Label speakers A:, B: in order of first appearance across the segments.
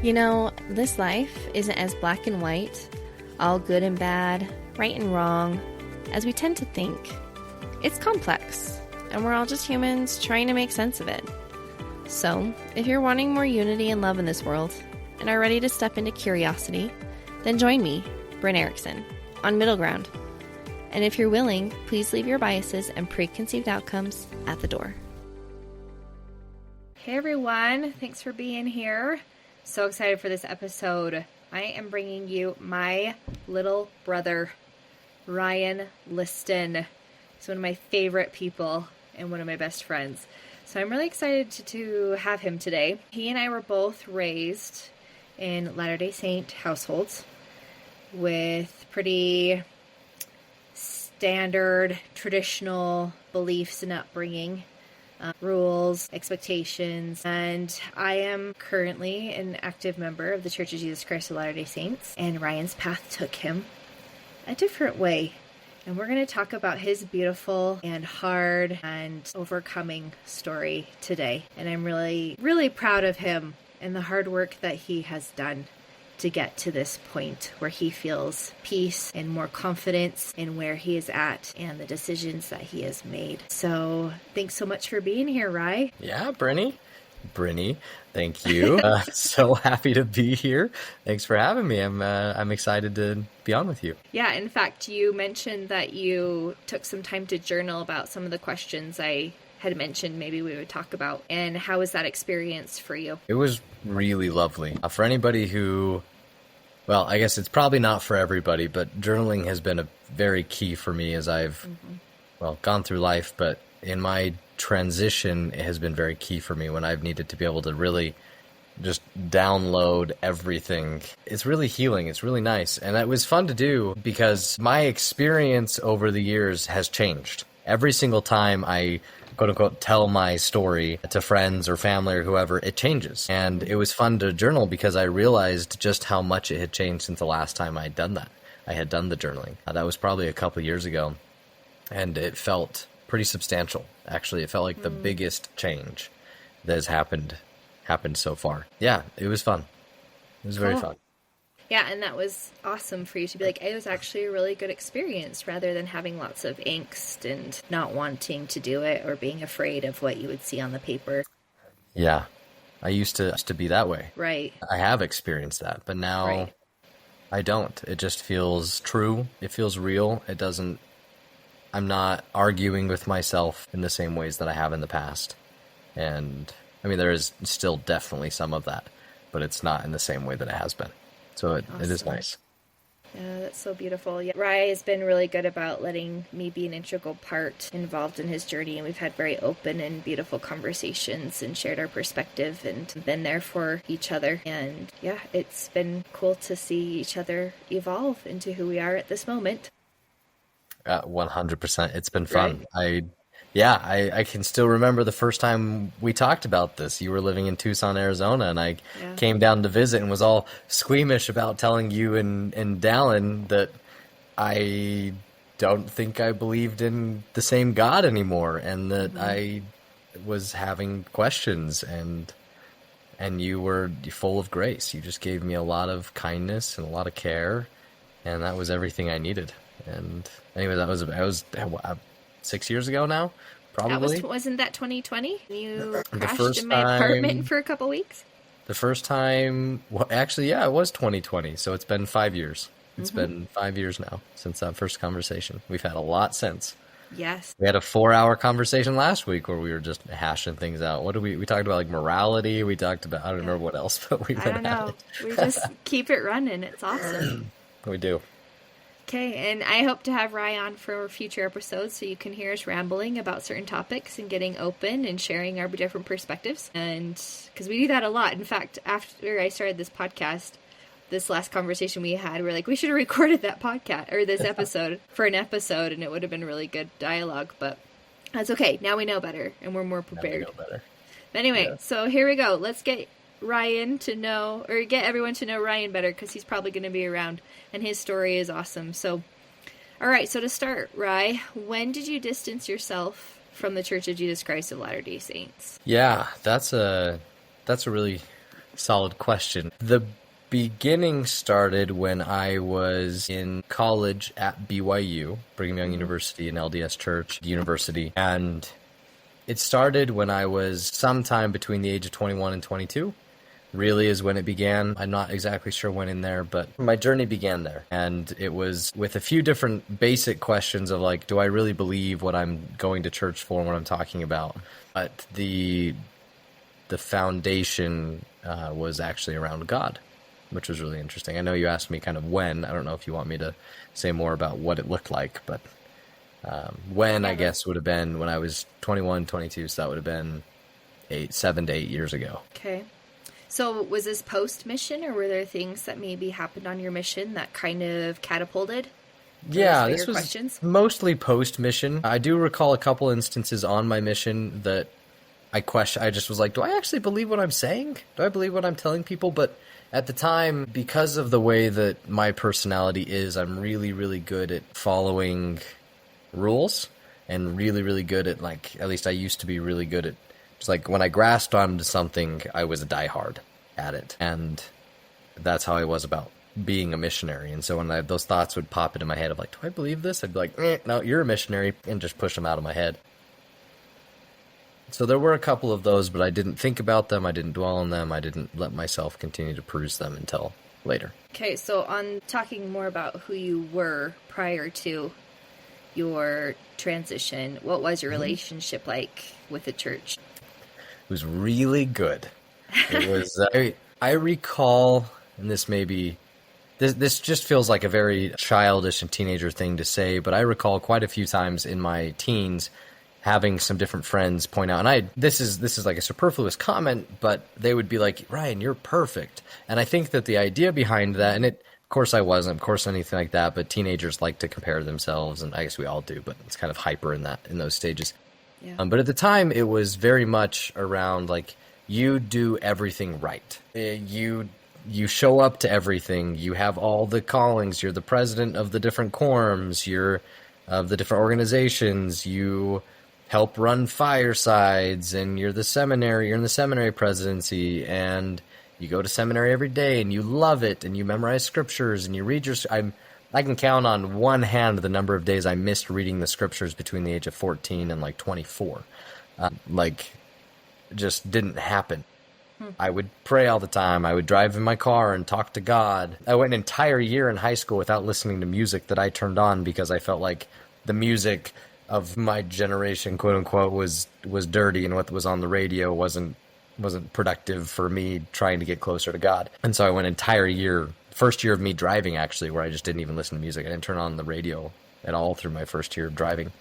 A: You know, this life isn't as black and white, all good and bad, right and wrong, as we tend to think. It's complex, and we're all just humans trying to make sense of it. So, if you're wanting more unity and love in this world, and are ready to step into curiosity, then join me, Bryn Erickson, on Middle Ground. And if you're willing, please leave your biases and preconceived outcomes at the door. Hey everyone, thanks for being here. So excited for this episode. I am bringing you my little brother, Ryan Liston. He's one of my favorite people and one of my best friends. So I'm really excited to have him today. He and I were both raised in Latter-day Saint households with pretty standard, traditional beliefs and upbringing, rules, expectations, and I am currently an active member of the Church of Jesus Christ of Latter-day Saints, and Ryan's path took him a different way. And we're going to talk about his beautiful and hard and overcoming story today. And I'm really, really proud of him and the hard work that he has done to get to this point where he feels peace and more confidence in where he is at and the decisions that he has made. So thanks so much for being here, Rye.
B: Yeah, Brinny, thank you. So happy to be here. Thanks for having me. I'm excited to be on with you.
A: Yeah, in fact, you mentioned that you took some time to journal about some of the questions I had mentioned maybe we would talk about. And how was that experience for you?
B: It was really lovely. For anybody who, well, I guess it's probably not for everybody, but journaling has been a very key for me as I've, gone through life. But in my transition, it has been very key for me when I've needed to be able to really just download everything. It's really healing. It's really nice. And it was fun to do because my experience over the years has changed. Every single time I quote unquote tell my story to friends or family or whoever, it changes. And it was fun to journal because I realized just how much it had changed since the last time I had done that. I had done the journaling. That was probably a couple of years ago. And it felt pretty substantial. Actually, it felt like the biggest change that has happened so far. Yeah, it was fun. It was very fun.
A: Yeah, and that was awesome for you to be like, it was actually a really good experience rather than having lots of angst and not wanting to do it or being afraid of what you would see on the paper.
B: Yeah, I used to be that way.
A: Right.
B: I have experienced that, but now I don't. It just feels true. It feels real. I'm not arguing with myself in the same ways that I have in the past. And I mean, there is still definitely some of that, but it's not in the same way that it has been. So it is nice.
A: Yeah, that's so beautiful. Yeah. Rye has been really good about letting me be an integral part involved in his journey, and we've had very open and beautiful conversations and shared our perspective and been there for each other. And yeah, it's been cool to see each other evolve into who we are at this moment.
B: 100%. It's been fun. Right? I can still remember the first time we talked about this. You were living in Tucson, Arizona, and I came down to visit and was all squeamish about telling you and Dallin that I don't think I believed in the same God anymore, and that I was having questions, and you were full of grace. You just gave me a lot of kindness and a lot of care, and that was everything I needed. And anyway, that was 6 years ago now, probably.
A: Wasn't that 2020? You crashed in my apartment for a couple weeks?
B: The first time, well, actually, yeah, it was 2020, so it's been 5 years. It's been 5 years now since that first conversation. We've had a lot since.
A: Yes.
B: We had a 4-hour conversation last week where we were just hashing things out. What did we talked about, like morality. We talked about, I don't remember what else, but we went at it.
A: We just keep it running. It's awesome.
B: We do.
A: Okay, and I hope to have Rye on for future episodes so you can hear us rambling about certain topics and getting open and sharing our different perspectives. And because we do that a lot. In fact, after I started this podcast, this last conversation we had, we're like, we should have recorded that podcast or this episode for an episode, and it would have been really good dialogue. But that's okay. Now we know better, and we're more prepared.
B: Now we know better.
A: But anyway, So here we go. Let's get Ryan to know, or get everyone to know Ryan better, because he's probably going to be around, and his story is awesome. So, all right, so to start, Rye, when did you distance yourself from the Church of Jesus Christ of Latter-day Saints?
B: Yeah, that's a really solid question. The beginning started when I was in college at BYU, Brigham Young University, an LDS Church university, and it started when I was sometime between the age of 21 and 22. Really is when it began. I'm not exactly sure when in there, but my journey began there. And it was with a few different basic questions of like, do I really believe what I'm going to church for and what I'm talking about? But the foundation was actually around God, which was really interesting. I know you asked me kind of when. I don't know if you want me to say more about what it looked like, but when, I guess, would have been when I was 21, 22, so that would have been 7 to 8 years ago.
A: Okay. So was this post-mission, or were there things that maybe happened on your mission that kind of catapulted?
B: Yeah, this was mostly post-mission. I do recall a couple instances on my mission that I just was like, do I actually believe what I'm saying? Do I believe what I'm telling people? But at the time, because of the way that my personality is, I'm really, really good at following rules and really, really good at, like, at least I used to be really good at, just like when I grasped onto something, I was a diehard at it. And that's how I was about being a missionary. And so when those thoughts would pop into my head of like, do I believe this? I'd be like, no, you're a missionary, and just push them out of my head. So there were a couple of those, but I didn't think about them. I didn't dwell on them. I didn't let myself continue to peruse them until later.
A: Okay, so on talking more about who you were prior to your transition, what was your relationship like with the church?
B: It was really good. It was, I recall, and this may be, this just feels like a very childish and teenager thing to say, but I recall quite a few times in my teens having some different friends point out, and this is like a superfluous comment, but they would be like, Ryan, you're perfect. And I think that the idea behind that, and of course I wasn't, of course anything like that, but teenagers like to compare themselves, and I guess we all do, but it's kind of hyper in those stages. Yeah. But at the time, it was very much around like, you do everything right. You show up to everything. You have all the callings. You're the president of the different quorums. You're of the different organizations. You help run firesides, and you're the seminary. You're in the seminary presidency, and you go to seminary every day, and you love it, and you memorize scriptures, and you read your. I can count on one hand the number of days I missed reading the scriptures between the age of 14 and like 24. Just didn't happen. I would pray all the time. I would drive in my car and talk to God. I went an entire year in high school without listening to music that I turned on because I felt like the music of my generation, quote unquote, was dirty, and what was on the radio wasn't productive for me trying to get closer to God. And so I went an entire year, first year of me driving actually, where I just didn't even listen to music. I didn't turn on the radio at all through my first year of driving.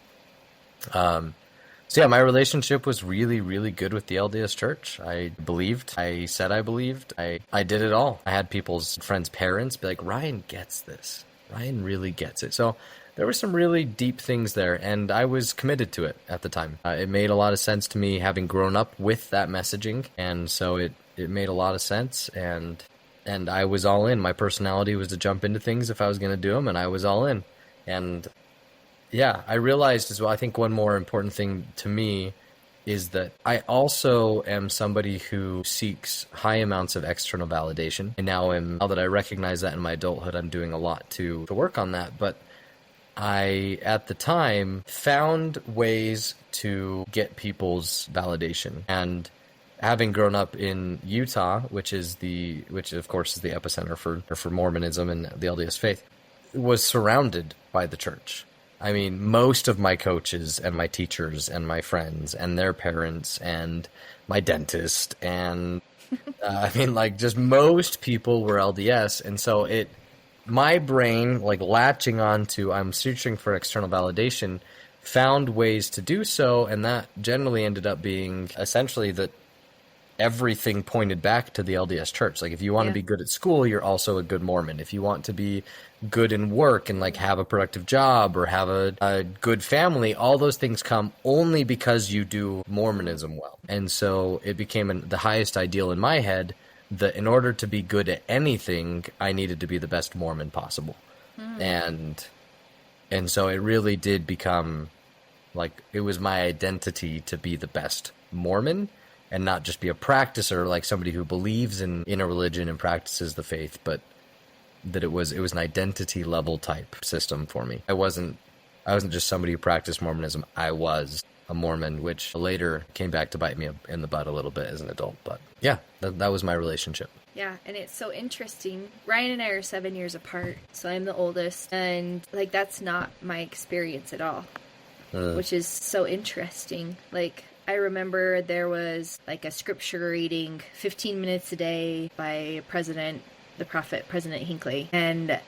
B: So yeah, my relationship was really, really good with the LDS Church. I believed. I said I believed. I did it all. I had people's friends' parents be like, Ryan gets this. Ryan really gets it. So there were some really deep things there, and I was committed to it at the time. It made a lot of sense to me having grown up with that messaging, and so it made a lot of sense, and I was all in. My personality was to jump into things if I was going to do them, and I was all in. And yeah, I realized as well, I think one more important thing to me is that I also am somebody who seeks high amounts of external validation. And now that I recognize that in my adulthood, I'm doing a lot to work on that. But I, at the time, found ways to get people's validation. And having grown up in Utah, which of course is the epicenter for Mormonism and the LDS faith, was surrounded by the church. I mean, most of my coaches and my teachers and my friends and their parents and my dentist and just most people were LDS. And so my brain, like latching on to, I'm searching for external validation, found ways to do so. And that generally ended up being essentially that everything pointed back to the LDS Church. Like if you want to be good at school, you're also a good Mormon. If you want to be good in work and like have a productive job or have a good family, all those things come only because you do Mormonism well. And so it became the highest ideal in my head that in order to be good at anything, I needed to be the best Mormon possible. And so it really did become like, it was my identity to be the best Mormon. and not just be a practicer, like somebody who believes in a religion and practices the faith, but that it was an identity level type system for me. I wasn't just somebody who practiced Mormonism. I was a Mormon, which later came back to bite me in the butt a little bit as an adult. But yeah, that was my relationship.
A: Yeah, and it's so interesting. Ryan and I are 7 years apart, so I'm the oldest, and like that's not my experience at all, which is so interesting. Like I remember there was like a scripture reading 15 minutes a day by the prophet President Hinckley, and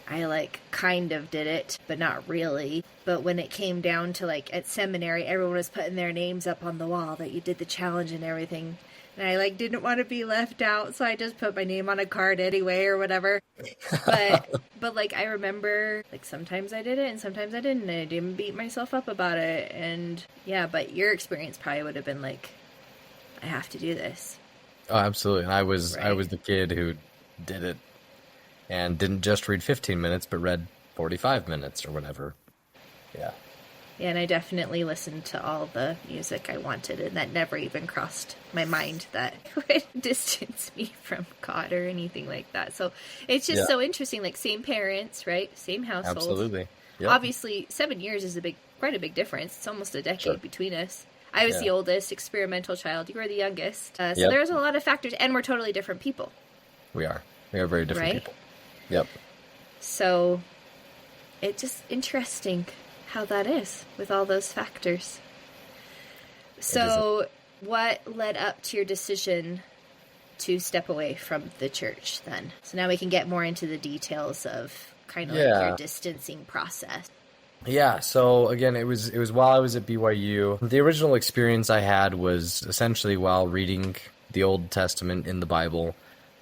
A: I like kind of did it, but not really. But when it came down to like at seminary, everyone was putting their names up on the wall that you did the challenge and everything. And I like didn't want to be left out, so I just put my name on a card anyway or whatever. But like I remember like sometimes I did it and sometimes I didn't. And I didn't beat myself up about it. And yeah, but your experience probably would have been like, I have to do this.
B: Oh, absolutely. And I was
A: Right.
B: I was the kid who did it and didn't just read 15 minutes, but read 45 minutes or whatever. Yeah.
A: Yeah, and I definitely listened to all the music I wanted, and that never even crossed my mind that it would distance me from God or anything like that. So it's just so interesting, like same parents, right? Same household.
B: Absolutely. Yep.
A: Obviously, 7 years is quite a big difference. It's almost a decade between us. I was the oldest experimental child. You were the youngest. So there's a lot of factors, and we're totally different people.
B: We are very different people. Yep.
A: So it's just interesting how that is with all those factors. So what led up to your decision to step away from the church then? So now we can get more into the details of kind of like your distancing process.
B: Yeah, so again, it was while I was at BYU. The original experience I had was essentially while reading the Old Testament in the Bible.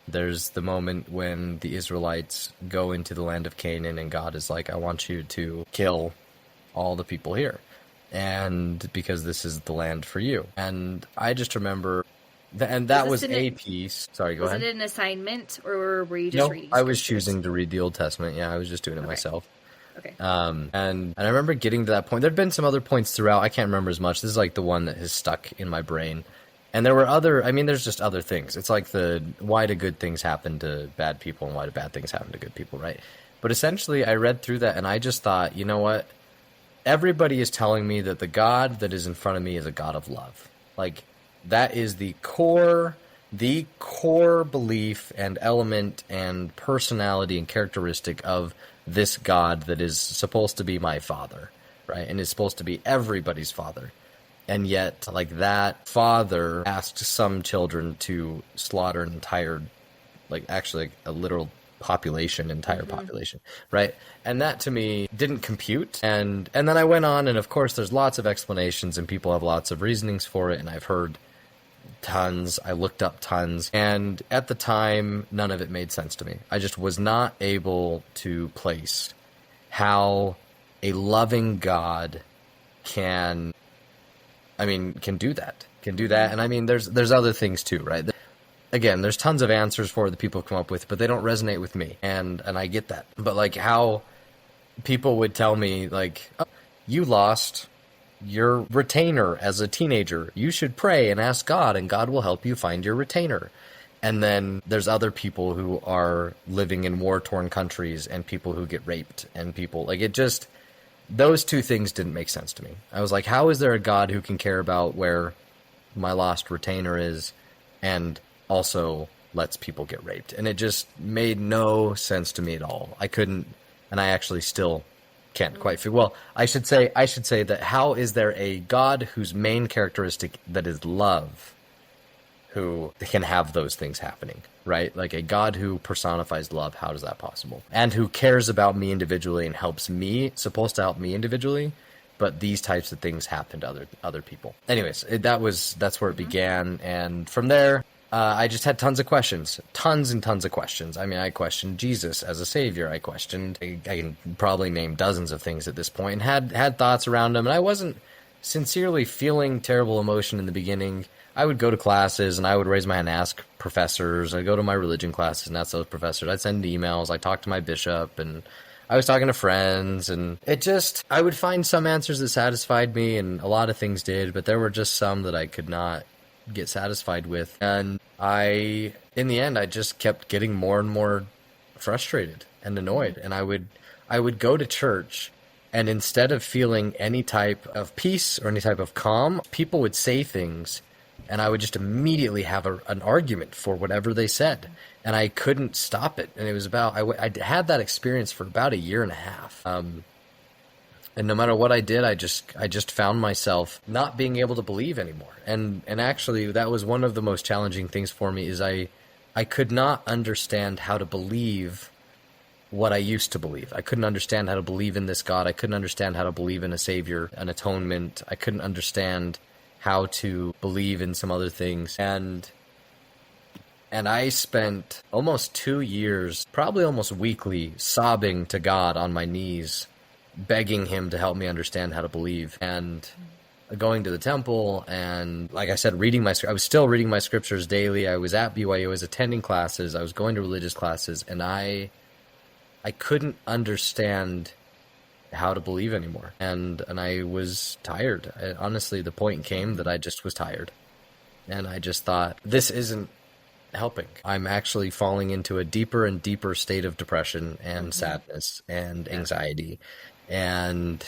B: There's the moment when the Israelites go into the land of Canaan and God is like, I want you to kill all the people here, and because this is the land for you. And I just remember, and that was a piece. Sorry, go ahead.
A: Was it an assignment, or were you just reading?
B: No, I was choosing to read the Old Testament. Yeah, I was just doing it myself.
A: Okay.
B: And I remember getting to that point. There'd been some other points throughout. I can't remember as much. This is like the one that has stuck in my brain. And there were there's just other things. It's like why do good things happen to bad people and why do bad things happen to good people, right? But essentially, I read through that and I just thought, you know what? Everybody is telling me that the God that is in front of me is a God of love. Like, that is the core belief and element and personality and characteristic of this God that is supposed to be my father, right? And is supposed to be everybody's father. And yet, like, that father asked some children to slaughter an entire, like, actually a literal entire population, right? And that to me didn't compute. And then I went on, and of course there's lots of explanations and people have lots of reasonings for it, and I've heard tons, I looked up tons, and at the time none of it made sense to me. I just was not able to place how a loving God can do that. And I mean, there's other things too, right? Again, there's tons of answers for it that people have come up with, but they don't resonate with me. And I get that. But like how people would tell me, like, oh, you lost your retainer as a teenager. You should pray and ask God, and God will help you find your retainer. And then there's other people who are living in war-torn countries and people who get raped and people, like, it just, those two things didn't make sense to me. I was like, how is there a God who can care about where my lost retainer is and also lets people get raped? And it just made no sense to me at all. I couldn't, and I actually still can't quite figure. Well, I should say that how is there a God whose main characteristic that is love, who can have those things happening, right? Like a God who personifies love, how is that possible? And who cares about me individually and supposed to help me individually, but these types of things happen to other people. Anyways, that's where it began, and from there, I just had tons and tons of questions. I mean, I questioned Jesus as a savior. I can probably name dozens of things at this point, and had thoughts around them. And I wasn't sincerely feeling terrible emotion in the beginning. I would go to classes and I would raise my hand and ask professors. I'd go to my religion classes and ask those professors. I'd send emails. I'd talk to my bishop, and I was talking to friends, and I would find some answers that satisfied me, and a lot of things did, but there were just some that I could not get satisfied with. And in the end, I just kept getting more and more frustrated and annoyed. And I would go to church, and instead of feeling any type of peace or any type of calm, people would say things, and I would just immediately have an argument for whatever they said. And I couldn't stop it. And it was I had that experience for about a year and a half. And no matter what I did, I just found myself not being able to believe anymore. And actually, that was one of the most challenging things for me, is I could not understand how to believe what I used to believe. I couldn't understand how to believe in this God. I couldn't understand how to believe in a savior, an atonement. I couldn't understand how to believe in some other things. And I spent almost 2 years, probably almost weekly, sobbing to God on my knees, begging him to help me understand how to believe, and going to the temple. And like I said, I was still reading my scriptures daily. I was at BYU, I was attending classes, I was going to religious classes, and I couldn't understand how to believe anymore. And I was tired. Honestly, the point came that I just was tired. And I just thought, this isn't helping. I'm actually falling into a deeper and deeper state of depression and sadness and anxiety. And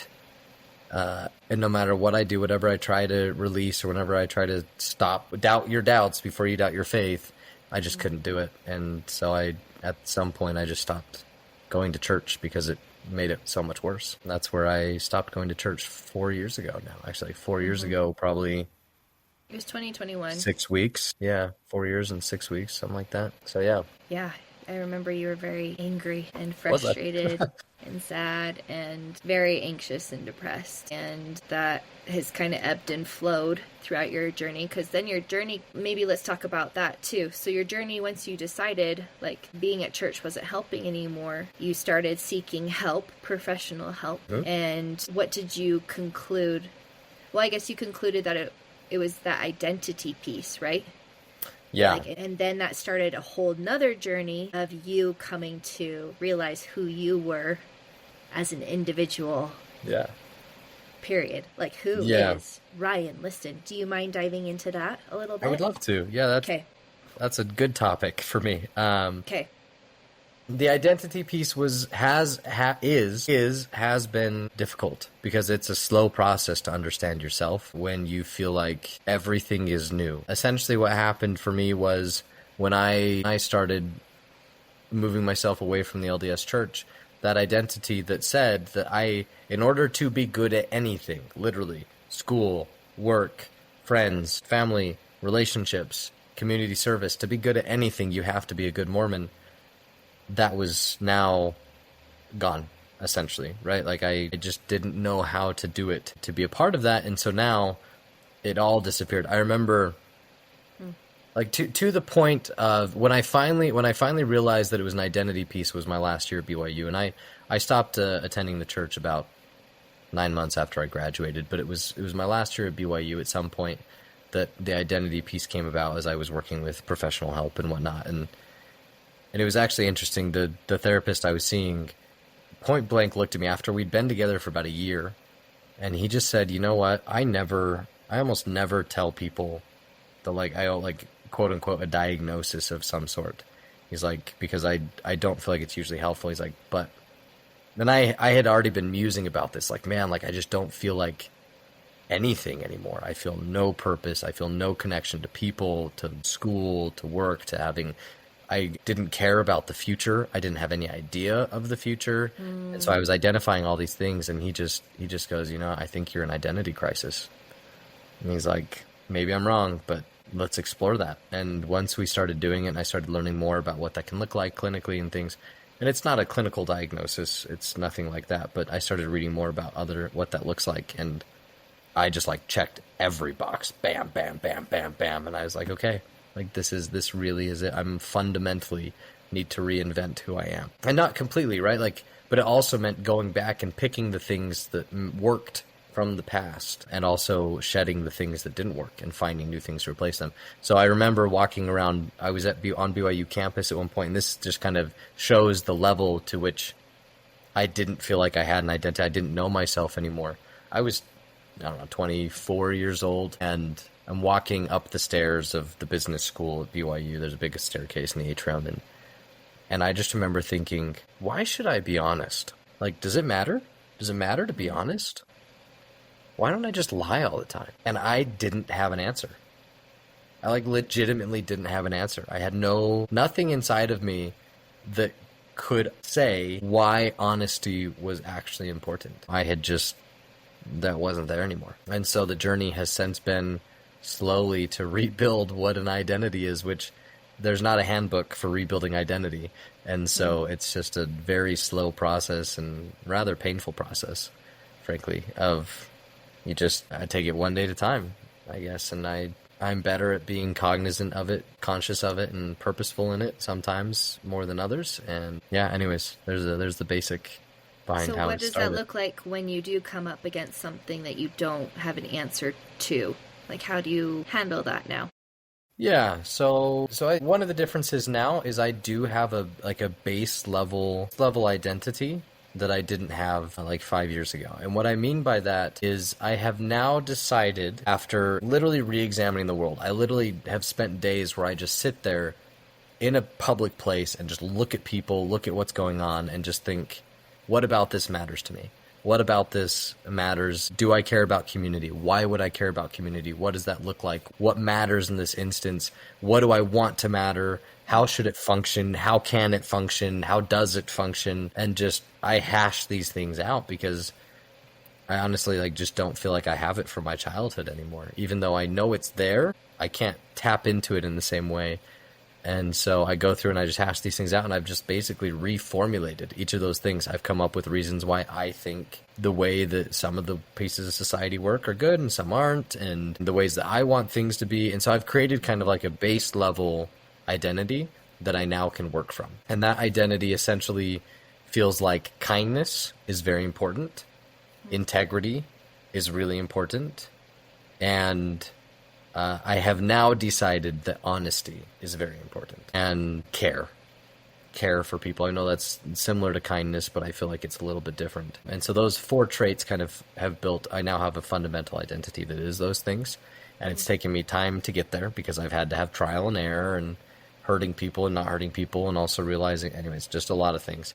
B: no matter what I do, whatever I try to release, or whenever I try to doubt your doubts before you doubt your faith, I just couldn't do it. And so at some point, I just stopped going to church because it made it so much worse. And that's where I stopped going to church 4 years ago now. Actually, 4 years ago, probably.
A: It was 2021.
B: 6 weeks. Yeah, 4 years and 6 weeks, something like that. So, yeah.
A: Yeah, I remember you were very angry and frustrated and sad and very anxious and depressed. And that has kind of ebbed and flowed throughout your journey, because then your journey, maybe let's talk about that too. So your journey, once you decided like being at church wasn't helping anymore, you started seeking help, professional help. Mm-hmm. And what did you conclude? Well, I guess you concluded that it was that identity piece, right?
B: Yeah.
A: And then that started a whole nother journey of you coming to realize who you were as an individual.
B: Yeah.
A: Period. Like, who is Ryan Liston? Do you mind diving into that a little bit?
B: I would love to. Yeah, that's a good topic for me.
A: Okay.
B: The identity piece has been difficult, because it's a slow process to understand yourself when you feel like everything is new. Essentially, what happened for me was when I started moving myself away from the LDS church, that identity that said that in order to be good at anything, literally, school, work, friends, family, relationships, community service, to be good at anything, you have to be a good Mormon. That was now gone, essentially, right? Like I just didn't know how to do it to be a part of that. And so now it all disappeared. I remember like to the point of when I finally realized that it was an identity piece was my last year at BYU. And I stopped attending the church about 9 months after I graduated, but it was my last year at BYU at some point that the identity piece came about as I was working with professional help and whatnot. And it was actually interesting. The therapist I was seeing point blank looked at me after we'd been together for about a year, and he just said, "You know what? I almost never tell people I quote unquote a diagnosis of some sort." He's like, because I don't feel like it's usually helpful. He's like, but then I had already been musing about this, like, man, like I just don't feel like anything anymore. I feel no purpose. I feel no connection to people, to school, to work, to having. I didn't care about the future. I didn't have any idea of the future. And so I was identifying all these things, and he just goes, "You know, I think you're in identity crisis." And he's like, "Maybe I'm wrong, but let's explore that." And once we started doing it, and I started learning more about what that can look like clinically and things, and it's not a clinical diagnosis, it's nothing like that, but I started reading more about what that looks like, and I just like checked every box, bam, bam, bam, bam, bam, and I was like, okay. Like, this really is it. I'm fundamentally need to reinvent who I am. And not completely, right? Like, but it also meant going back and picking the things that worked from the past, and also shedding the things that didn't work and finding new things to replace them. So I remember walking around, I was on BYU campus at one point, and this just kind of shows the level to which I didn't feel like I had an identity. I didn't know myself anymore. I was, 24 years old, and I'm walking up the stairs of the business school at BYU. There's a big staircase in the atrium, and I just remember thinking, why should I be honest? Like, does it matter? Does it matter to be honest? Why don't I just lie all the time? And I didn't have an answer. I legitimately didn't have an answer. I had nothing inside of me that could say why honesty was actually important. That wasn't there anymore. And so the journey has since been slowly to rebuild what an identity is, which there's not a handbook for rebuilding identity. And so it's just a very slow process and rather painful process, frankly, I take it one day at a time, I guess. And I'm better at being cognizant of it, conscious of it, and purposeful in it, sometimes more than others. And yeah, anyways, there's the basic behind how it started.
A: So what does that look like when you do come up against something that you don't have an answer to? Like, how do you handle that now?
B: Yeah, so one of the differences now is I do have a base level identity that I didn't have like 5 years ago. And what I mean by that is I have now decided, after literally re-examining the world, I literally have spent days where I just sit there in a public place and just look at people, look at what's going on, and just think, what about this matters to me? What about this matters? Do I care about community? Why would I care about community? What does that look like? What matters in this instance? What do I want to matter? How should it function? How can it function? How does it function? And I hash these things out because I honestly just don't feel like I have it from my childhood anymore. Even though I know it's there, I can't tap into it in the same way. And so I go through and I just hash these things out, and I've just basically reformulated each of those things. I've come up with reasons why I think the way that some of the pieces of society work are good and some aren't, and the ways that I want things to be. And so I've created kind of like a base level identity that I now can work from. And that identity essentially feels like kindness is very important, integrity is really important, and I have now decided that honesty is very important, and care for people. I know that's similar to kindness, but I feel like it's a little bit different. And so those 4 traits kind of I now have a fundamental identity that is those things. And it's taken me time to get there because I've had to have trial and error and hurting people and not hurting people, and also realizing, anyways, just a lot of things.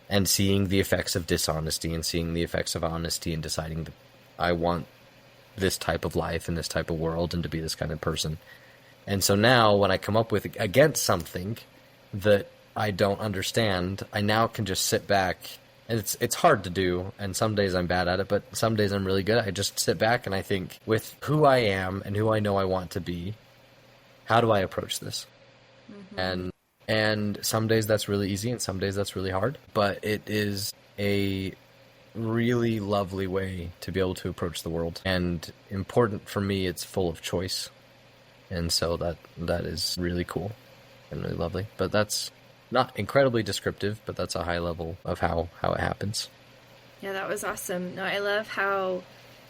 B: And seeing the effects of dishonesty and seeing the effects of honesty and deciding that I want this type of life and this type of world and to be this kind of person. And so now when I come up with against something that I don't understand, I now can just sit back, and it's hard to do, and some days I'm bad at it, but some days I'm really good. I just sit back and I think, with who I am and who I know I want to be, how do I approach this? Mm-hmm. And some days that's really easy and some days that's really hard, but it is a really lovely way to be able to approach the world. And important for me, it's full of choice. And so that is really cool and really lovely. But that's not incredibly descriptive, but that's a high level of how it happens.
A: Yeah, that was awesome. No, I love how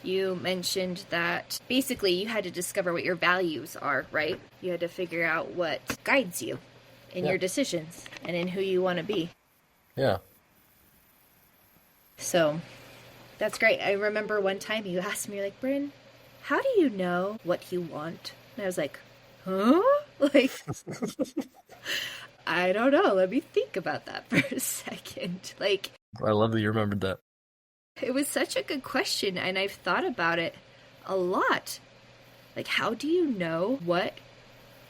A: you mentioned that basically you had to discover what your values are, right? You had to figure out what guides you in your decisions and in who you want to be.
B: Yeah.
A: So that's great. I remember one time you asked me, like, Bryn, how do you know what you want? And I was like, huh? Like, I don't know. Let me think about that for a second. Like,
B: I love that you remembered that.
A: It was such a good question, and I've thought about it a lot. Like, how do you know what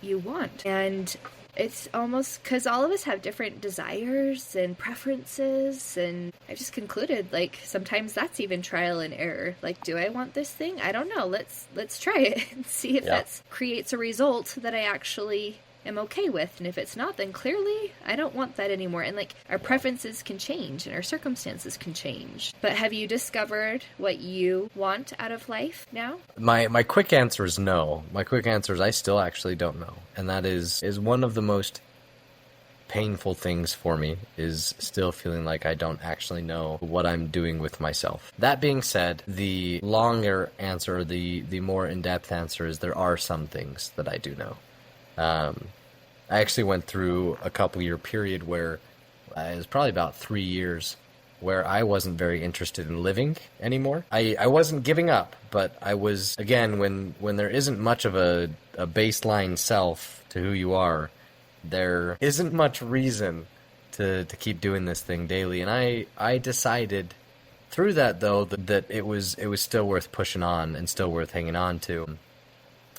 A: you want? And it's almost because all of us have different desires and preferences, and I just concluded, like, sometimes that's even trial and error. Like, do I want this thing? I don't know. Let's try it and see if that creates a result that I actually am okay with. And if it's not, then clearly I don't want that anymore. And like, our preferences can change and our circumstances can change. But have you discovered what you want out of life now?
B: My quick answer is no. My quick answer is I still actually don't know. And that is one of the most painful things for me, is still feeling like I don't actually know what I'm doing with myself. That being said, the longer answer, the more in-depth answer is there are some things that I do know. I actually went through a couple-year period where it was probably about 3 years where I wasn't very interested in living anymore. I wasn't giving up, but I was, again, when there isn't much of a baseline self to who you are, there isn't much reason to keep doing this thing daily. And I decided through that, though, that it was still worth pushing on and still worth hanging on to.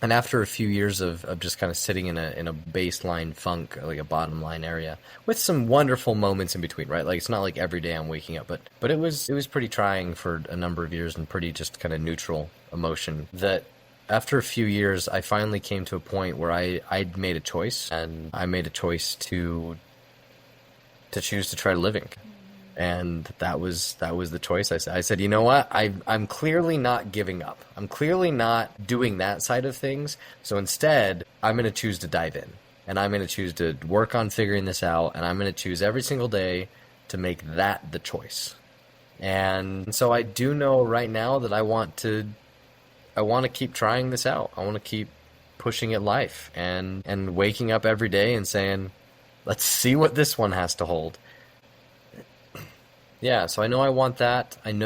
B: And after a few years of just kind of sitting in a baseline funk, like a bottom line area, with some wonderful moments in between, right? Like, it's not like every day I'm waking up, but it was pretty trying for a number of years and pretty just kind of neutral emotion. That after a few years, I finally came to a point where I'd made a choice, and I made a choice to choose to try living. And that was the choice. I said, you know what? I'm clearly not giving up. I'm clearly not doing that side of things. So instead, I'm going to choose to dive in. And I'm going to choose to work on figuring this out. And I'm going to choose every single day to make that the choice. And so I do know right now that I want to keep trying this out. I want to keep pushing at life and waking up every day and saying, let's see what this one has to hold. Yeah, so I know I want that. I'm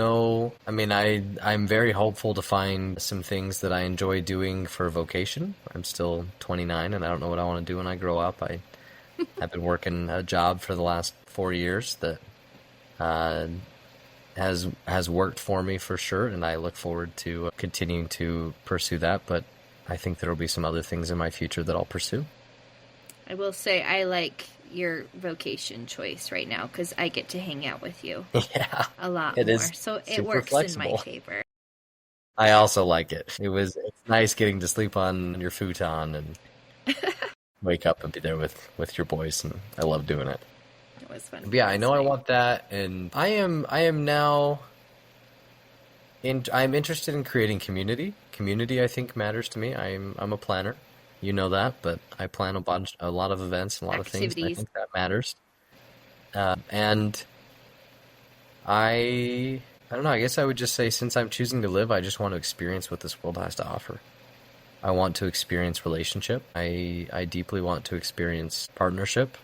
B: very hopeful to find some things that I enjoy doing for vocation. I'm still 29, and I don't know what I want to do when I grow up. I've been working a job for the last 4 years that has worked for me for sure, and I look forward to continuing to pursue that. But I think there will be some other things in my future that I'll pursue.
A: I will say I like your vocation choice right now because I get to hang out with you a lot more. So it works flexible. In my favor.
B: I also like it. It's nice getting to sleep on your futon and wake up and be there with your boys, and I love doing it.
A: It was fun.
B: But yeah, I know I want that, and I am now I'm interested in creating community. Community, I think, matters to me. I'm a planner. You know that, but I plan a lot of events and a lot of things. And I think that matters. And I don't know, I guess I would just say, since I'm choosing to live, I just want to experience what this world has to offer. I want to experience relationship. I deeply want to experience partnership.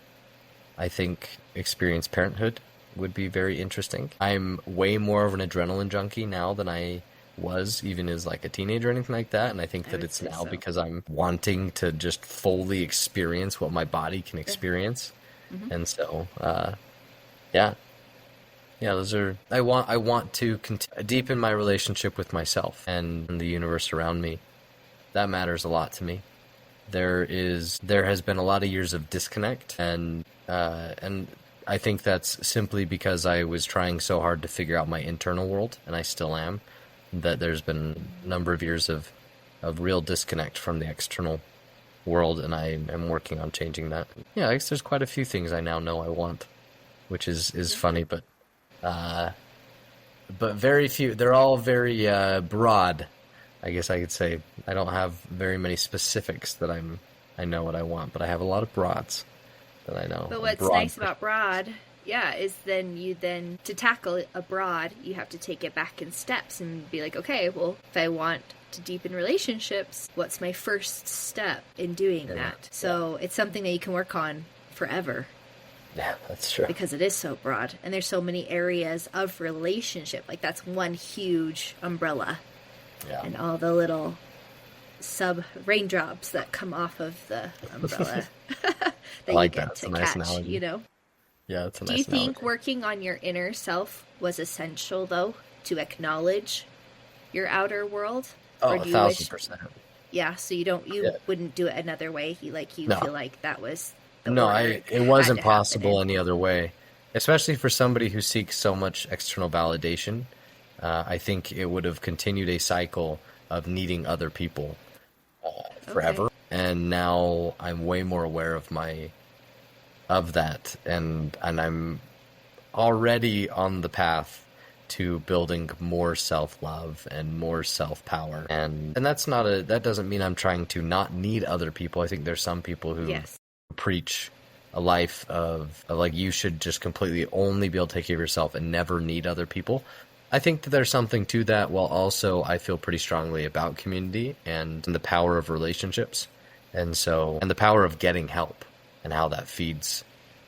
B: I think experience parenthood would be very interesting. I'm way more of an adrenaline junkie now than I was even as like a teenager or anything like that, and I think that it's now because I'm wanting to just fully experience what my body can experience. Mm-hmm. And so those are I want to deepen my relationship with myself and the universe around me. That matters a lot to me. There has been a lot of years of disconnect, and I think that's simply because I was trying so hard to figure out my internal world, and I still am. That there's been a number of years of real disconnect from the external world, and I am working on changing that. Yeah, I guess there's quite a few things I now know I want, which is funny, but very few. They're all very broad, I guess I could say. I don't have very many specifics that I know what I want, but I have a lot of broads that I know.
A: But what's nice about broad, is then to tackle a broad, you have to take it back in steps and be like, okay, well, if I want to deepen relationships, what's my first step in doing that? So it's something that you can work on forever.
B: Yeah, that's true.
A: Because it is so broad, and there's so many areas of relationship. Like, that's one huge umbrella. Yeah. And all the little raindrops that come off of the umbrella that you get to catch, analogy.
B: Yeah, that's a nice
A: Do you think
B: analogy.
A: Working on your inner self was essential, though, to acknowledge your outer world?
B: Oh, 1,000%.
A: Yeah, so you wouldn't do it another way. You feel like that was the work
B: it wasn't possible any other way. Especially for somebody who seeks so much external validation. I think it would have continued a cycle of needing other people forever. Okay. And now I'm way more aware of that, and I'm already on the path to building more self-love and more self-power, and that doesn't mean I'm trying to not need other people. I think there's some people who preach a life of like, you should just completely only be able to take care of yourself and never need other people. I think that there's something to that, while also I feel pretty strongly about community and the power of relationships, and the power of getting help, and how that feeds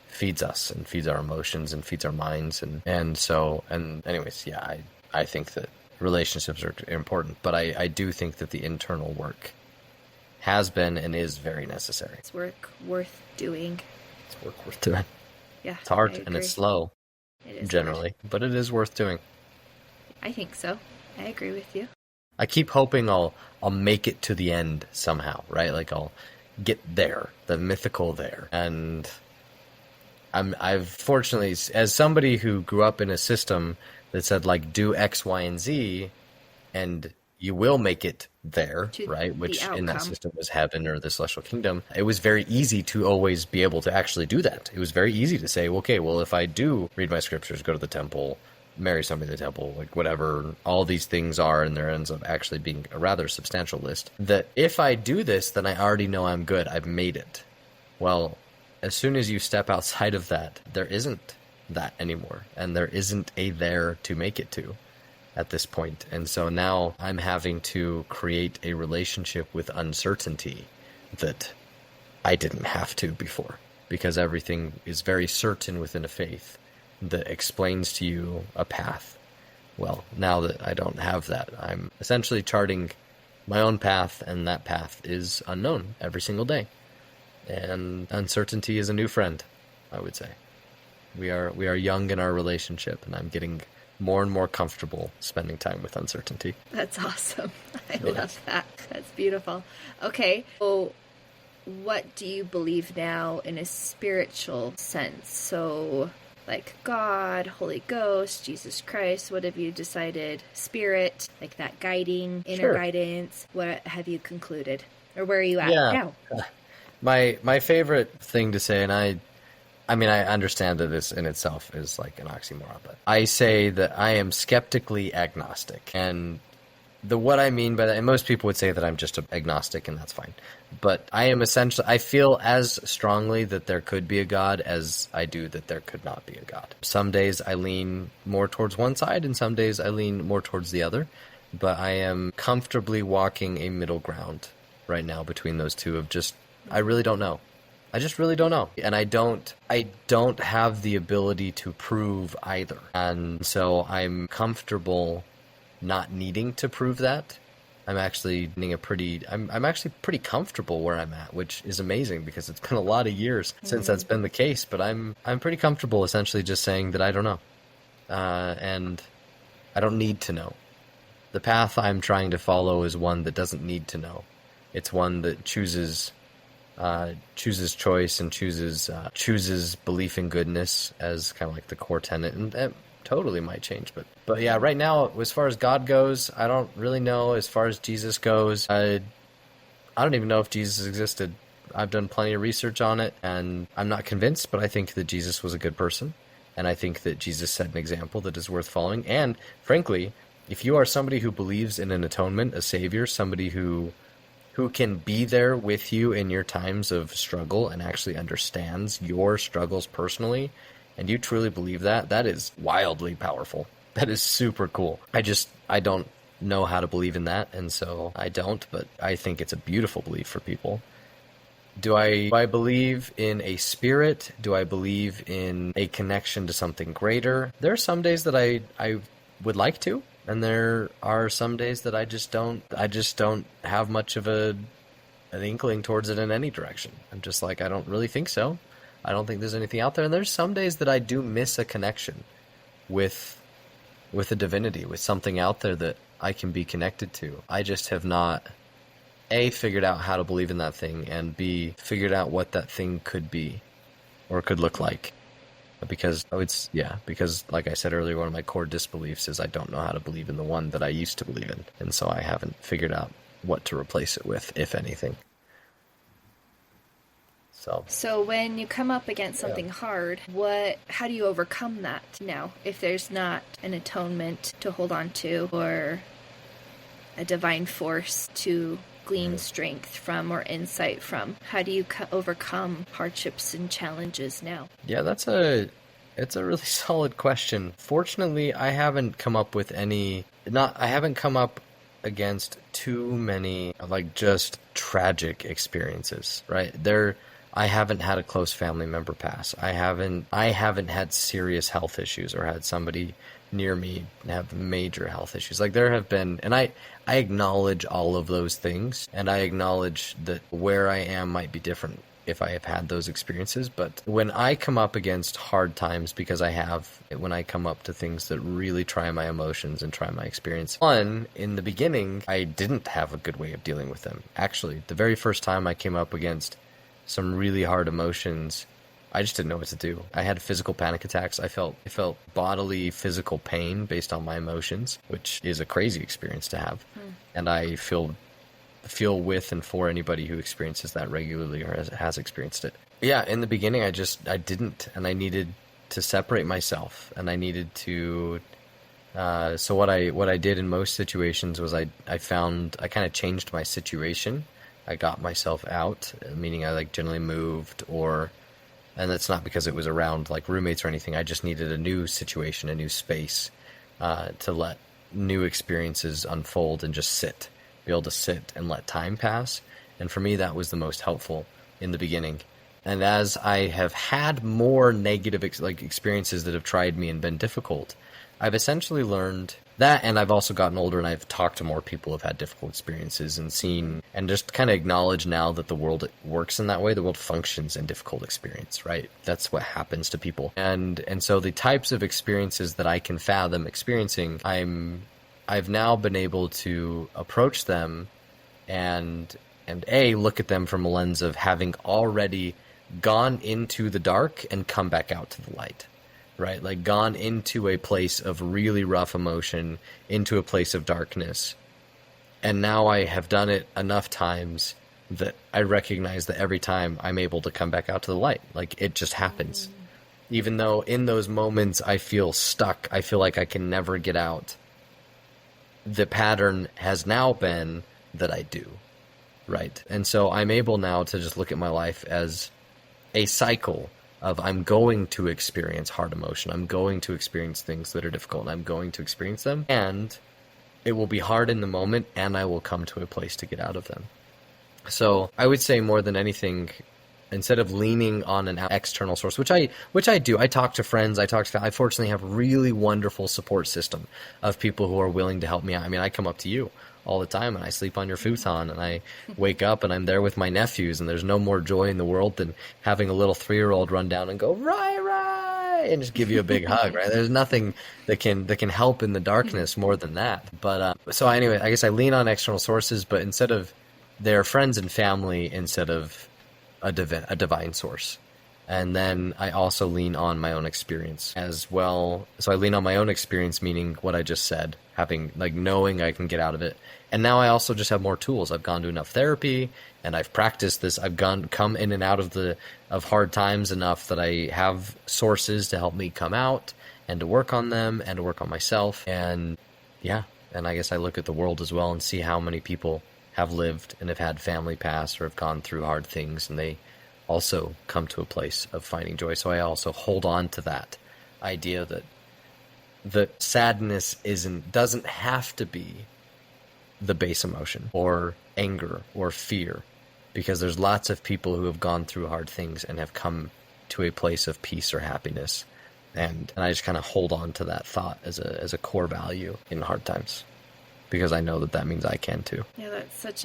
B: feeds us and feeds our emotions and feeds our minds. And anyways, yeah, I think that relationships are important, but I do think that the internal work has been and is very necessary.
A: It's work worth doing.
B: It's work worth doing.
A: Yeah.
B: It's hard and it's slow,
A: it is
B: generally,
A: hard.
B: but it is worth doing.
A: I think so. I agree with you.
B: I keep hoping I'll make it to the end somehow, right? Like I'll get there, the mythical there. And I've fortunately, as somebody who grew up in a system that said like do X, Y, and Z, and you will make it there, right? Which in that system was heaven or the celestial kingdom. It was very easy to always be able to actually do that. It was very easy to say, okay, well, if I do read my scriptures, go to the temple, marry somebody at the temple, like whatever all these things are, and there ends up actually being a rather substantial list, that if I do this, then I already know I'm good. I've made it. Well, as soon as you step outside of that, there isn't that anymore, and there isn't a there to make it to at this point. And so now I'm having to create a relationship with uncertainty that I didn't have to before, because everything is very certain within a faith that explains to you a path. Well, now that I don't have that, I'm essentially charting my own path, and that path is unknown every single day. And uncertainty is a new friend, I would say. We are young in our relationship, and I'm getting more and more comfortable spending time with uncertainty.
A: That's awesome. I love that. That's beautiful. Okay, so what do you believe now in a spiritual sense? So, like God, Holy Ghost, Jesus Christ, what have you decided? Spirit, like that guiding, inner guidance. What have you concluded? Or where are you at now?
B: My favorite thing to say, and I mean, I understand that this in itself is like an oxymoron, but I say that I am skeptically agnostic. And what I mean by that, and most people would say that I'm just an agnostic, and that's fine. But I am essentially, I feel as strongly that there could be a God as I do that there could not be a God. Some days I lean more towards one side, and some days I lean more towards the other. But I am comfortably walking a middle ground right now between those two of just, I really don't know. I just really don't know. And I don't have the ability to prove either. And so I'm comfortable not needing to prove that. I'm actually I'm actually pretty comfortable where I'm at, which is amazing because it's been a lot of years since that's been the case, but I'm pretty comfortable essentially just saying that I don't know. And I don't need to know. The path I'm trying to follow is one that doesn't need to know. It's one that chooses choice and chooses belief in goodness as kind of like the core tenet, and that totally might change. But yeah, right now, as far as God goes, I don't really know. As far as Jesus goes, I don't even know if Jesus existed. I've done plenty of research on it, and I'm not convinced, but I think that Jesus was a good person, and I think that Jesus set an example that is worth following. And frankly, if you are somebody who believes in an atonement, a savior, somebody who can be there with you in your times of struggle and actually understands your struggles personally, and you truly believe that, that is wildly powerful. That is super cool. I don't know how to believe in that, and so I don't, but I think it's a beautiful belief for people. Do I believe in a spirit? Do I believe in a connection to something greater? There are some days that I would like to, and there are some days that I just don't have much of an inkling towards it in any direction. I'm just like, I don't really think so. I don't think there's anything out there. And there's some days that I do miss a connection with a divinity, with something out there that I can be connected to. I just have not, A, figured out how to believe in that thing, and B, figured out what that thing could be or could look like. Because like I said earlier, one of my core disbeliefs is I don't know how to believe in the one that I used to believe in. And so I haven't figured out what to replace it with, if anything.
A: So when you come up against something hard, how do you overcome that now? If there's not an atonement to hold on to, or a divine force to glean strength from or insight from, how do you overcome hardships and challenges now? Yeah,
B: it's a really solid question. Fortunately, I haven't come up with I haven't come up against too many like just tragic experiences, right? I haven't had a close family member pass. I haven't had serious health issues or had somebody near me have major health issues. Like there have been, and I acknowledge all of those things, and I acknowledge that where I am might be different if I have had those experiences. But when I come up against hard times, because when I come up to things that really try my emotions and try my experience, in the beginning, I didn't have a good way of dealing with them. Actually, the very first time I came up against some really hard emotions, I just didn't know what to do. I had physical panic attacks. I felt bodily physical pain based on my emotions, which is a crazy experience to have. And I feel with and for anybody who experiences that regularly or has experienced it. Yeah, in the beginning, I didn't, and I needed to separate myself, and I needed to. So what I did in most situations was I kind of changed my situation. I got myself out, meaning I generally moved, and that's not because it was around roommates or anything. I just needed a new situation, a new space, to let new experiences unfold and just be able to sit and let time pass. And for me, that was the most helpful in the beginning. And as I have had more negative experiences that have tried me and been difficult, I've essentially learned that, and I've also gotten older and I've talked to more people who've had difficult experiences and seen and just kind of acknowledge now that the world works in that way. The world functions in difficult experience, right? That's what happens to people. And so the types of experiences that I can fathom experiencing, I've now been able to approach them and look at them from a lens of having already gone into the dark and come back out to the light, right? Gone into a place of really rough emotion, into a place of darkness. And now I have done it enough times that I recognize that every time I'm able to come back out to the light. It just happens. Even though in those moments I feel stuck, I feel like I can never get out. The pattern has now been that I do, right? And so I'm able now to just look at my life as a cycle of I'm going to experience hard emotion. I'm going to experience things that are difficult, and I'm going to experience them. And it will be hard in the moment, and I will come to a place to get out of them. So I would say more than anything, instead of leaning on an external source, which I do, I talk to friends, I fortunately have a really wonderful support system of people who are willing to help me out. I mean, I come up to you all the time, and I sleep on your futon, and I wake up and I'm there with my nephews, and there's no more joy in the world than having a little 3-year-old run down and go, Rai, and just give you a big hug, right? There's nothing that can help in the darkness more than that. But so anyway, I guess I lean on external sources, but instead of their friends and family, instead of a divine source. And then I also lean on my own experience as well. So I lean on my own experience, meaning what I just said, having knowing I can get out of it. And now I also just have more tools. I've gone to enough therapy, and I've practiced this. I've come in and out of hard times enough that I have sources to help me come out and to work on them and to work on myself. And yeah, and I guess I look at the world as well and see how many people have lived and have had family pass or have gone through hard things, and they also come to a place of finding joy. So I also hold on to that idea that sadness doesn't have to be the base emotion or anger or fear, because there's lots of people who have gone through hard things and have come to a place of peace or happiness. And I just kind of hold on to that thought as a core value in hard times, because I know that means I can too.
A: Yeah, that's such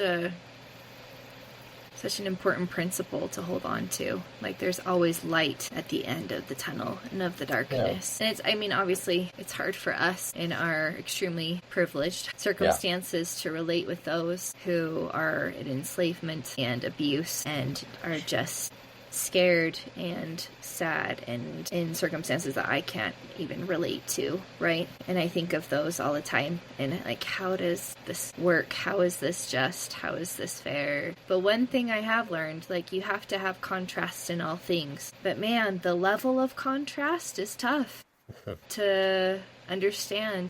A: an important principle to hold on to. There's always light at the end of the tunnel and of the darkness. Yeah. And obviously it's hard for us in our extremely privileged circumstances to relate with those who are in enslavement and abuse and are just scared and sad and in circumstances that I can't even relate to, right? And I think of those all the time, and how does this work? How is this just? How is this fair? But one thing I have learned, you have to have contrast in all things. But man, the level of contrast is tough to understand.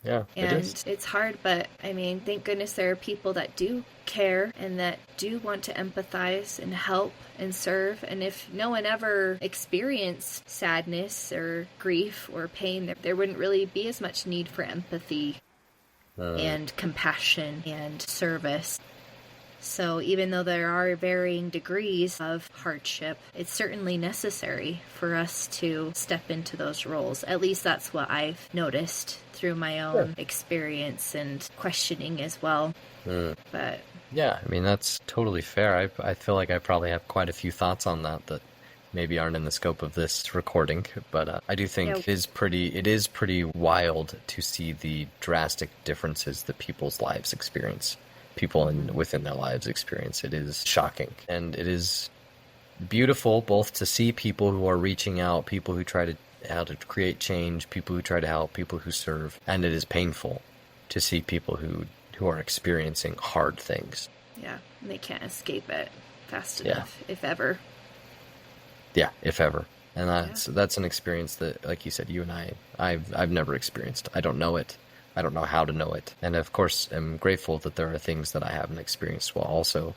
B: Yeah,
A: and it's hard, but thank goodness there are people that do care and that do want to empathize and help and serve. And if no one ever experienced sadness or grief or pain, there wouldn't really be as much need for empathy and compassion and service. So even though there are varying degrees of hardship, it's certainly necessary for us to step into those roles. At least that's what I've noticed through my own experience and questioning as well. But
B: yeah, I mean, that's totally fair. I feel like I probably have quite a few thoughts on that maybe aren't in the scope of this recording, but I do think it is pretty wild to see the drastic differences that people's lives experience. People within their lives experience. It is shocking, and it is beautiful both to see people who are reaching out, people who try to how to create change, people who try to help, people who serve, and it is painful to see people who are experiencing hard things.
A: Yeah, and they can't escape it fast enough, if ever.
B: Yeah, if ever. And that's an experience that, like you said, you and I've never experienced. I don't know it. I don't know how to know it. And of course, I'm grateful that there are things that I haven't experienced while also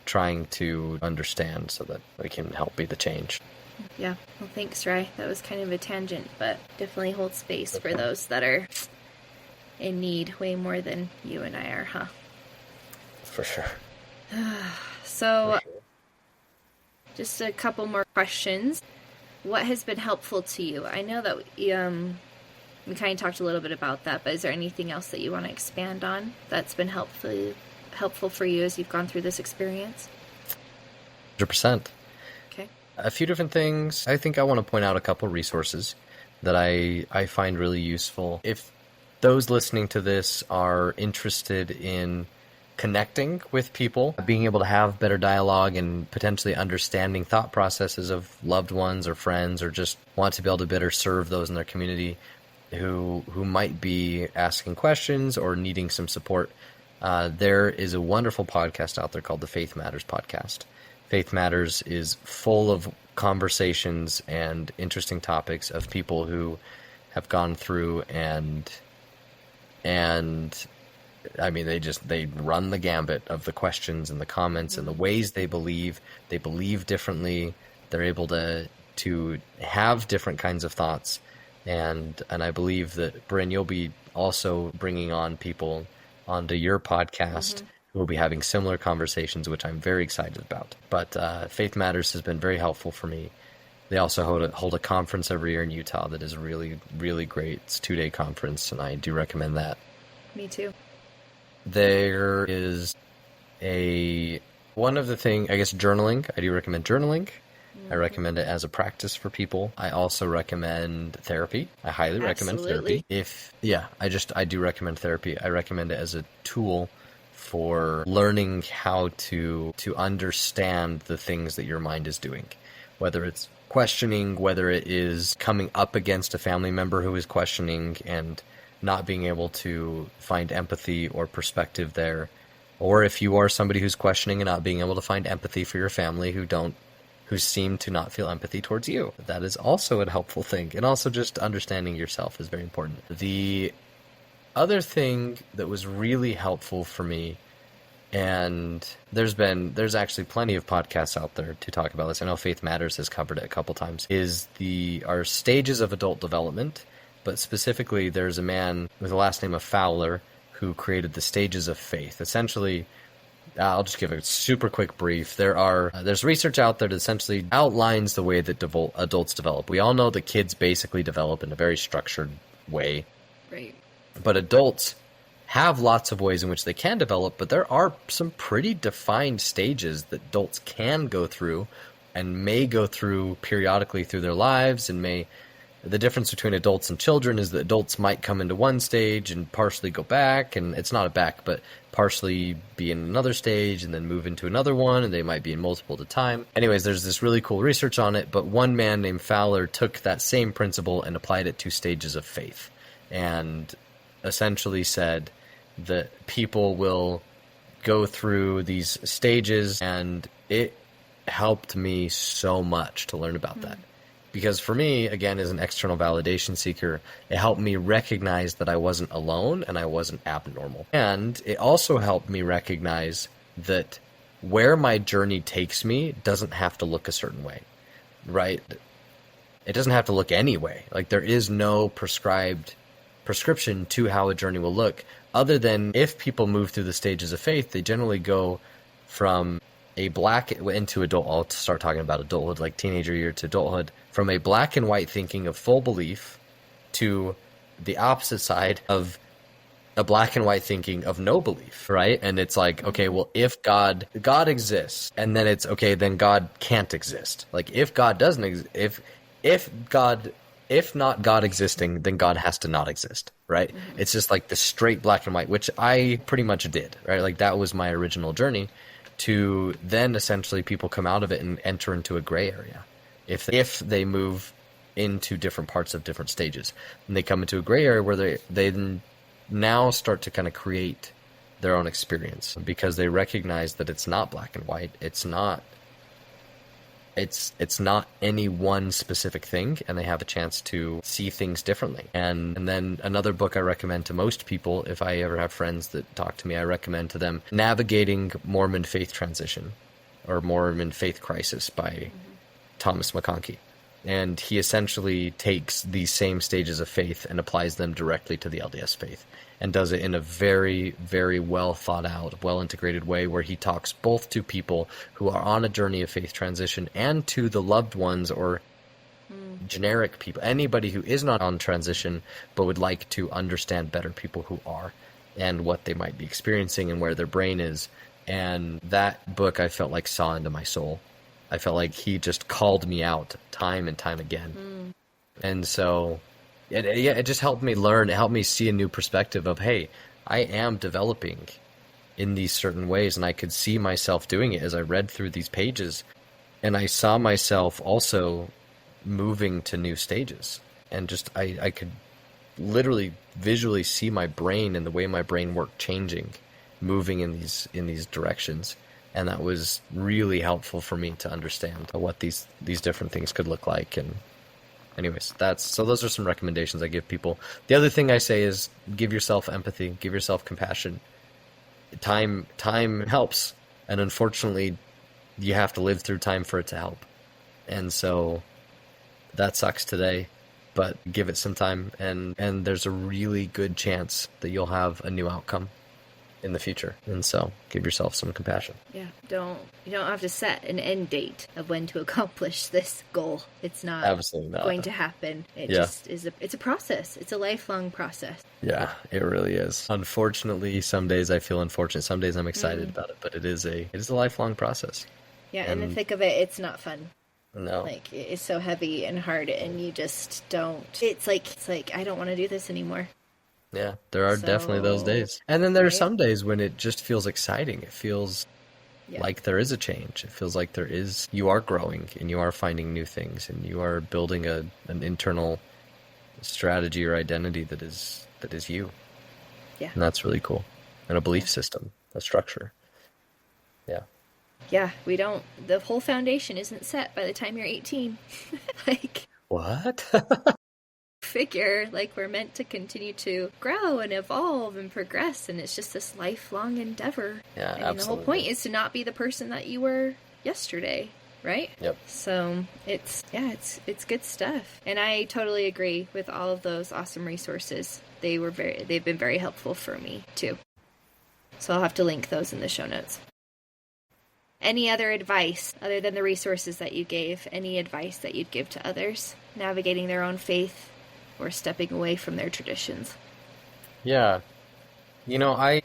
B: trying to understand so that we can help be the change.
A: Yeah. Well, thanks, Ry. That was kind of a tangent, but definitely hold space for those that are in need way more than you and I are, huh?
B: For sure.
A: So, just a couple more questions. What has been helpful to you? I know that we kind of talked a little bit about that, but is there anything else that you want to expand on that's been helpful for you as you've gone through this experience?
B: 100%.
A: Okay.
B: A few different things. I think I want to point out a couple resources that I find really useful. If those listening to this are interested in connecting with people, being able to have better dialogue and potentially understanding thought processes of loved ones or friends, or just want to be able to better serve those in their community who might be asking questions or needing some support, there is a wonderful podcast out there called the Faith Matters podcast. Faith Matters is full of conversations and interesting topics of people who have gone through and I mean, they run the gambit of the questions and the comments and the ways they believe differently. They're able to have different kinds of thoughts. And I believe that, Bryn, you'll be also bringing on people onto your podcast who will be having similar conversations, which I'm very excited about. But Faith Matters has been very helpful for me. They also hold a conference every year in Utah that is really, really great. It's a 2-day conference, and I do recommend that.
A: Me too.
B: There is one of the things, I guess, journaling. I do recommend journaling. I recommend it as a practice for people. I also recommend therapy. I highly recommend therapy. I do recommend therapy. I recommend it as a tool for learning how to understand the things that your mind is doing, whether it's questioning, whether it is coming up against a family member who is questioning and not being able to find empathy or perspective there, or if you are somebody who's questioning and not being able to find empathy for your family who seem to not feel empathy towards you. That is also a helpful thing. And also just understanding yourself is very important. The other thing that was really helpful for me, and there's actually plenty of podcasts out there to talk about this. I know Faith Matters has covered it a couple times, is our stages of adult development. But specifically, there's a man with the last name of Fowler who created the stages of faith. Essentially, I'll just give a super quick brief. There's research out there that essentially outlines the way that adults develop. We all know that kids basically develop in a very structured way.
A: Right.
B: But adults have lots of ways in which they can develop, but there are some pretty defined stages that adults can go through and may go through periodically through their lives, and the difference between adults and children is that adults might come into one stage and partially go back, and it's not a back, but partially be in another stage and then move into another one, and they might be in multiple at a time. Anyways, there's this really cool research on it, but one man named Fowler took that same principle and applied it to stages of faith, and essentially said that people will go through these stages, and it helped me so much to learn about that. Because for me, again, as an external validation seeker, it helped me recognize that I wasn't alone and I wasn't abnormal. And it also helped me recognize that where my journey takes me doesn't have to look a certain way, right? It doesn't have to look any way. Like, there is no prescription to how a journey will look, other than if people move through the stages of faith, they generally go from a black into adult, I'll start talking about adulthood, like teenager year to adulthood, from a black and white thinking of full belief to the opposite side of a black and white thinking of no belief, right? And it's like, okay, well, if God exists, and then it's okay, then God can't exist. Like if God doesn't exist, if not God existing, then God has to not exist, right? Mm-hmm. It's just like the straight black and white, which I pretty much did, right? Like that was my original journey, to then essentially people come out of it and enter into a gray area. If they move into different parts of different stages, and they come into a gray area where they then now start to kind of create their own experience, because they recognize that it's not black and white. It's not any one specific thing, and they have a chance to see things differently. And then another book I recommend to most people, if I ever have friends that talk to me, I recommend to them Navigating Mormon Faith Transition, or Mormon Faith Crisis by Thomas McConkie. And he essentially takes these same stages of faith and applies them directly to the LDS faith, and does it in a very, very well thought out, well integrated way, where he talks both to people who are on a journey of faith transition and to the loved ones or generic people, anybody who is not on transition but would like to understand better people who are, and what they might be experiencing and where their brain is. And that book, I felt like saw into my soul. I felt like he just called me out time and time again. And so it just helped me learn. It helped me see a new perspective of, hey, I am developing in these certain ways. And I could see myself doing it as I read through these pages. And I saw myself also moving to new stages. And just I could literally visually see my brain and the way my brain worked changing, moving in these directions. And that was really helpful for me to understand what these different things could look like. And anyways, those are some recommendations I give people. The other thing I say is give yourself empathy, give yourself compassion. Time helps, and unfortunately, you have to live through time for it to help. And so that sucks today, but give it some time, and there's a really good chance that you'll have a new outcome in the future. And so give yourself some compassion.
A: Yeah, you don't have to set an end date of when to accomplish this goal. It's not absolutely not going to happen. It just is it's a process. It's a lifelong process.
B: Yeah, it really is. Unfortunately, some days I feel unfortunate, some days I'm excited about it, but it is a lifelong process.
A: Yeah, and in the thick of it, it's not fun.
B: No.
A: Like, it's so heavy and hard, and you just don't. It's like I don't want to do this anymore.
B: Yeah, there are definitely those days. And then there are some days when it just feels exciting. It feels like there is a change. It feels like you are growing, and you are finding new things, and you are building an internal strategy or identity that is you. Yeah. And that's really cool. And a belief system, a structure. Yeah.
A: Yeah, the whole foundation isn't set by the time you're 18.
B: What?
A: Figure, we're meant to continue to grow and evolve and progress, and it's just this lifelong endeavor.
B: Yeah, absolutely.
A: The whole point is to not be the person that you were yesterday, right?
B: Yep.
A: So it's good stuff. And I totally agree with all of those awesome resources. They've been very helpful for me too. So I'll have to link those in the show notes. Any other advice other than the resources that you gave? Any advice that you'd give to others navigating their own faith or stepping away from their traditions?
B: Yeah.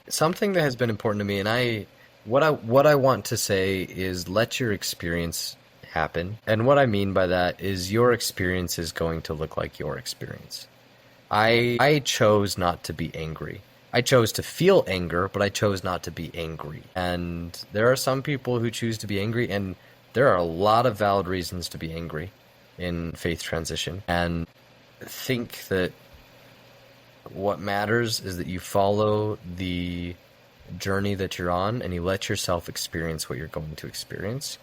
B: Something that has been important to me, and what I want to say is let your experience happen. And what I mean by that is your experience is going to look like your experience. I chose not to be angry. I chose to feel anger, but I chose not to be angry. And there are some people who choose to be angry, and there are a lot of valid reasons to be angry in faith transition. And think that what matters is that you follow the journey that you're on, and you let yourself experience what you're going to experience.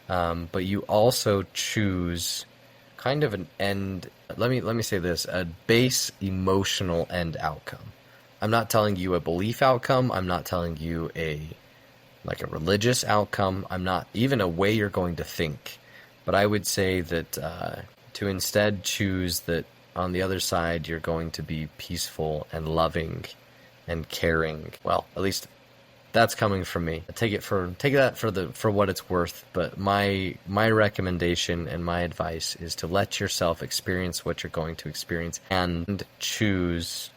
B: But you also choose kind of an end. Let me say this: a base emotional end outcome. I'm not telling you a belief outcome. I'm not telling you a religious outcome. I'm not even a way you're going to think. But I would say that to instead choose that on the other side you're going to be peaceful and loving and caring. Well, at least that's coming from me. Take that for what it's worth. But my recommendation and my advice is to let yourself experience what you're going to experience and choose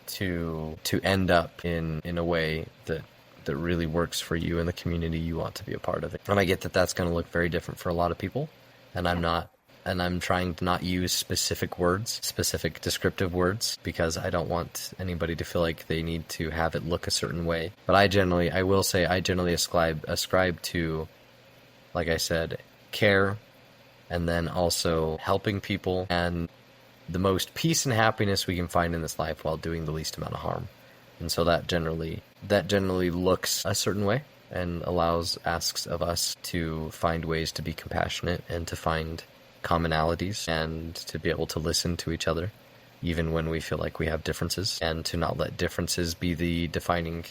B: to end up in a way that really works for you and the community you want to be a part of it. And I get that that's going to look very different for a lot of people, and I'm trying to not use specific words, specific descriptive words, because I don't want anybody to feel like they need to have it look a certain way. But I generally ascribe to, like I said, care, and then also helping people, and the most peace and happiness we can find in this life while doing the least amount of harm. And so that generally looks a certain way and asks of us to find ways to be compassionate and to find commonalities and to be able to listen to each other even when we feel like we have differences, and to not let differences be the defining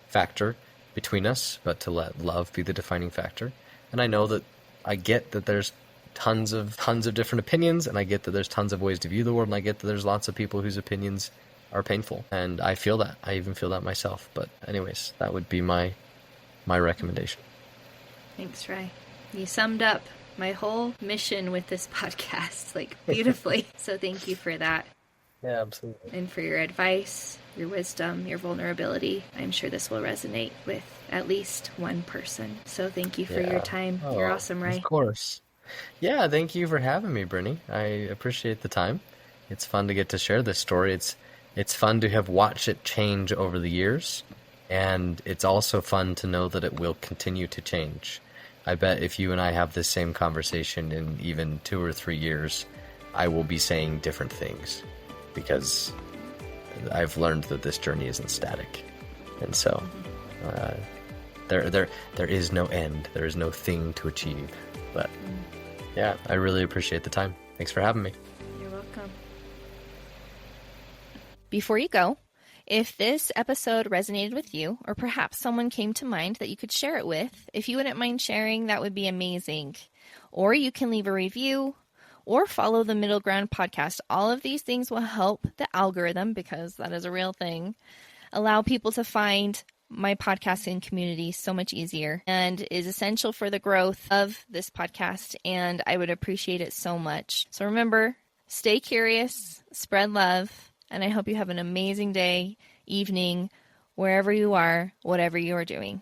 B: factor between us, but to let love be the defining factor. And I get that there's tons of different opinions, and I get that there's tons of ways to view the world, and I get that there's lots of people whose opinions are painful, and I feel that. I even feel that myself. But anyways, that would be my recommendation.
A: Thanks, Ray. You summed up my whole mission with this podcast, beautifully. So thank you for that.
B: Yeah, absolutely.
A: And for your advice, your wisdom, your vulnerability. I'm sure this will resonate with at least one person. So thank you for your time. You're awesome, Ray.
B: Of course. Yeah, thank you for having me, Brittany. I appreciate the time. It's fun to get to share this story. It's fun to have watched it change over the years, and it's also fun to know that it will continue to change. I bet if you and I have this same conversation in even 2 or 3 years, I will be saying different things, because I've learned that this journey isn't static. And so there is no end. There is no thing to achieve. But yeah, I really appreciate the time. Thanks for having me.
A: You're welcome.
C: Before you go, if this episode resonated with you, or perhaps someone came to mind that you could share it with, if you wouldn't mind sharing, that would be amazing. Or you can leave a review or follow the Middle Ground podcast. All of these things will help the algorithm, because that is a real thing, allow people to find my podcasting community so much easier, and is essential for the growth of this podcast, and I would appreciate it so much. So remember, stay curious, spread love, and I hope you have an amazing day, evening, wherever you are, whatever you are doing.